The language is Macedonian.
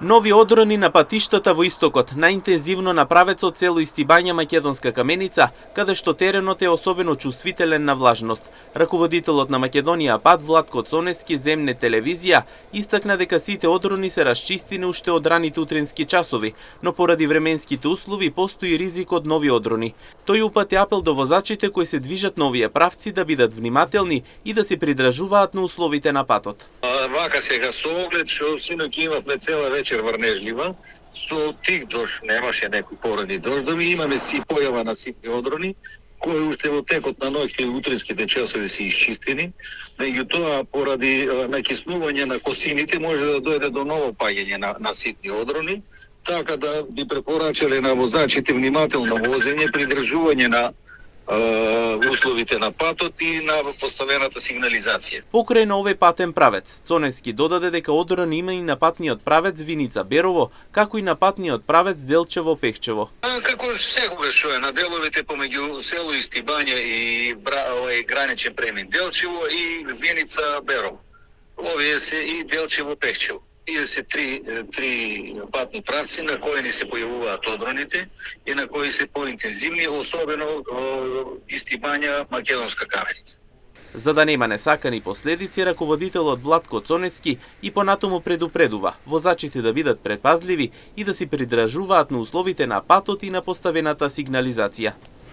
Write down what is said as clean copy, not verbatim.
Нови одрони на патиштата во истокот, најинтензивно на правецот село Истибања Македонска Каменица, каде што теренот е особено чувствителен на влажност. Раководителот на Македонија ПАТ Владко Цонески земне телевизија истакна дека сите одрони се расчистени уште од раните утрински часови, но поради временските услови постои ризик од нови одрони. Тој упати апел до возачите кои се движат на овие правци да бидат внимателни и да се придржуваат на условите на патот. Вака сега со оглед што синоќ имавме цела вечер врнежлива, со тих дожд, немаше некои порани дождови, имаме си појава на ситни одрони, кои уште во текот на ноќта и утринските часови се исчистени, меѓутоа поради накиснување на косините може да дојде до ново паѓање на ситни одрони, така да би препорачале на возачите внимателно возење, придржување на условите на патот и на поставената сигнализација. Покрај на овој патен правец, Цонески додаде дека одрони има и на патниот правец Виница Берово, како и на патниот правец Делчево Пехчево. Како секогаш што е на деловите помеѓу село Истибања и граничен премин Делчево и Виница Берово. Овие се и Делчево Пехчево. Тие се три патни правци на кои ни се појавуваат одроните и на кои се поинтензивни, особено Истибања Македонска Каменица. За да нема несакани последици, раководителот Владко Цонески и понатаму предупредува возачите да бидат предпазливи и да се придржуваат на условите на патот и на поставената сигнализација.